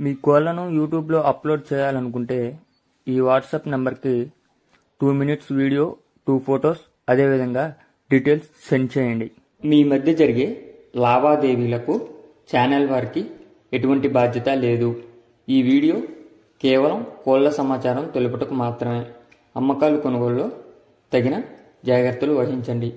మీ కోళ్లను యూట్యూబ్లో అప్లోడ్ చేయాలనుకుంటే ఈ వాట్సాప్ నెంబర్కి 2 మినిట్స్ వీడియో, 2 ఫొటోస్, అదేవిధంగా డీటెయిల్స్ సెండ్ చేయండి. మీ మధ్య జరిగే లావాదేవీలకు ఛానల్ వారికి ఎటువంటి బాధ్యత లేదు. ఈ వీడియో కేవలం కోళ్ల సమాచారం తెలుపుటకు మాత్రమే. అమ్మకాలు కొనుగోలులో తగిన జాగ్రత్తలు వహించండి.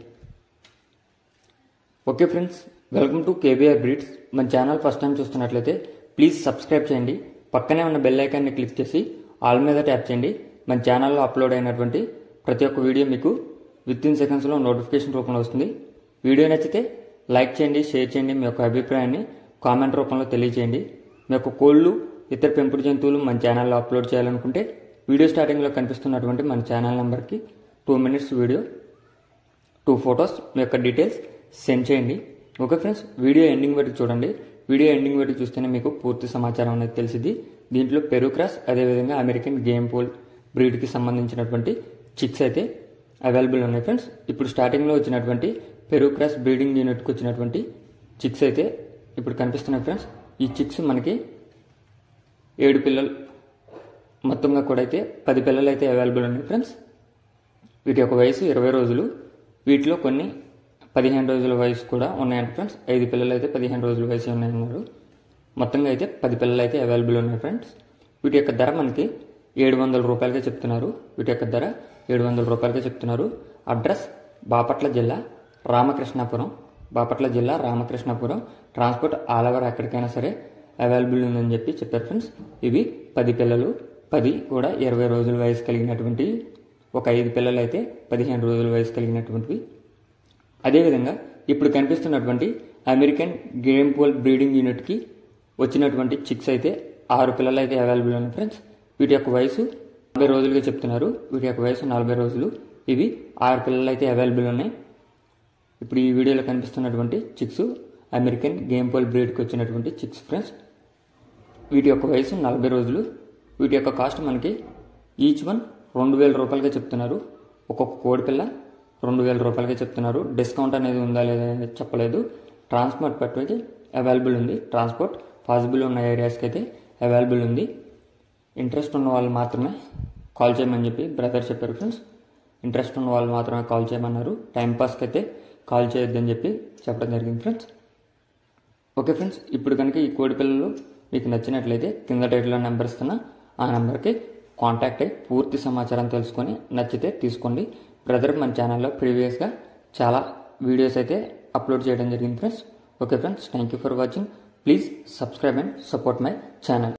Okay friends, welcome to KBR breeds. మన ఛానల్ ఫస్ట్ టైం చూస్తున్నట్లయితే ప్లీజ్ సబ్స్క్రైబ్ చేయండి. పక్కనే ఉన్న బెల్ ఐకాన్ని క్లిక్ చేసి ఆల్ మీద ట్యాప్ చేయండి. మన ఛానల్లో అప్లోడ్ అయినటువంటి ప్రతి ఒక్క వీడియో మీకు వితిన్ సెకండ్స్లో నోటిఫికేషన్ రూపంలో వస్తుంది. వీడియో నచ్చితే లైక్ చేయండి, షేర్ చేయండి. మీ యొక్క అభిప్రాయాన్ని కామెంట్ రూపంలో తెలియజేయండి. మీ యొక్క కోళ్ళు, ఇతర పెంపుడు జంతువులు మన ఛానల్లో అప్లోడ్ చేయాలనుకుంటే వీడియో స్టార్టింగ్లో కనిపిస్తున్నటువంటి మన ఛానల్ నెంబర్కి 2 మినిట్స్ వీడియో, 2 ఫొటోస్, మీ యొక్క డీటెయిల్స్ సెండ్ చేయండి. ఓకే ఫ్రెండ్స్, వీడియో ఎండింగ్ వరకు చూడండి. వీడియో ఎండింగ్ వరకు చూస్తేనే మీకు పూర్తి సమాచారం అనేది తెలిసింది. దీంట్లో పెరు క్రాస్, అదేవిధంగా అమెరికన్ గేమ్ పోల్ బ్రీడ్కి సంబంధించినటువంటి చిక్స్ అయితే అవైలబుల్ ఉన్నాయి ఫ్రెండ్స్. ఇప్పుడు స్టార్టింగ్లో వచ్చినటువంటి పెరు క్రాస్ బ్రీడింగ్ యూనిట్కి వచ్చినటువంటి చిక్స్ అయితే ఇప్పుడు కనిపిస్తున్నాయి ఫ్రెండ్స్. ఈ చిక్స్ మనకి 7 పిల్లలు, మొత్తంగా కూడా అయితే 10 పిల్లలు అయితే అవైలబుల్ ఉన్నాయి ఫ్రెండ్స్. వీటి యొక్క వయసు 20 రోజులు. వీటిలో కొన్ని 15 రోజుల వయసు కూడా ఉన్నాయంట ఫ్రెండ్స్. 5 పిల్లలు అయితే 15 రోజుల వయసు ఉన్నాయన్నారు. మొత్తంగా అయితే 10 పిల్లలు అయితే అవైలబుల్ ఉన్నాయి ఫ్రెండ్స్. వీటి యొక్క ధర మనకి 700 రూపాయలుగా చెప్తున్నారు. వీటి యొక్క ధర 700 రూపాయలుగా చెప్తున్నారు. అడ్రస్ బాపట్ల జిల్లా రామకృష్ణాపురం. ట్రాన్స్పోర్ట్ ఆల్ ఓవర్ ఎక్కడికైనా సరే అవైలబుల్ ఉందని చెప్పారు ఫ్రెండ్స్. ఇవి 10 పిల్లలు, 10 కూడా 20 రోజుల వయసు కలిగినటువంటి, ఒక 5 పిల్లలు అయితే 15 రోజుల వయసు కలిగినటువంటివి. అదేవిధంగా ఇప్పుడు కనిపిస్తున్నటువంటి అమెరికన్ గేమ్ పోల్ బ్రీడింగ్ యూనిట్కి వచ్చినటువంటి చిక్స్ అయితే 6 పిల్లలు అయితే అవైలబుల్ ఉన్నాయి ఫ్రెండ్స్. వీటి యొక్క వయసు 40 రోజులుగా చెప్తున్నారు. వీటి యొక్క వయసు 40 రోజులు. ఇవి 6 పిల్లలు అయితే అవైలబుల్ ఉన్నాయి. ఇప్పుడు ఈ వీడియోలో కనిపిస్తున్నటువంటి చిక్స్ అమెరికన్ గేమ్ పోల్ బ్రీడ్కి వచ్చినటువంటి చిక్స్ ఫ్రెండ్స్. వీటి యొక్క వయసు 40 రోజులు. వీటి యొక్క కాస్ట్ మనకి ఈచ్ వన్ 2000 రూపాయలుగా చెప్తున్నారు. ఒక్కొక్క కోడి పిల్ల 2000 రూపాయలుగా చెప్తున్నారు. డిస్కౌంట్ అనేది ఉందా లేదా చెప్పలేదు. ట్రాన్స్పోర్ట్ పట్టుకి అవైలబుల్ ఉంది. ట్రాన్స్పోర్ట్ పాసిబుల్ ఉన్న ఏరియాస్కి అయితే అవైలబుల్ ఉంది. ఇంట్రెస్ట్ ఉన్న వాళ్ళు మాత్రమే కాల్ చేయమని చెప్పి బ్రదర్ చెప్పారు ఫ్రెండ్స్. ఇంట్రెస్ట్ ఉన్న వాళ్ళు మాత్రమే కాల్ చేయమన్నారు. టైంపాస్కి అయితే కాల్ చేయొద్దని చెప్పడం జరిగింది ఫ్రెండ్స్. ఓకే ఫ్రెండ్స్, ఇప్పుడు కనుక ఈ కోడి పిల్లలు మీకు నచ్చినట్లయితే కింద టైటిల్లో నెంబర్ ఇస్తున్నా, ఆ నెంబర్కి కాంటాక్ట్ అయ్యి పూర్తి సమాచారం తెలుసుకొని నచ్చితే తీసుకోండి. బ్రదర్ మన ఛానల్లో ప్రీవియస్గా చాలా వీడియోస్ అయితే అప్లోడ్ చేయడం జరిగింది friends. Okay friends, thank you for watching. Please subscribe and support my channel.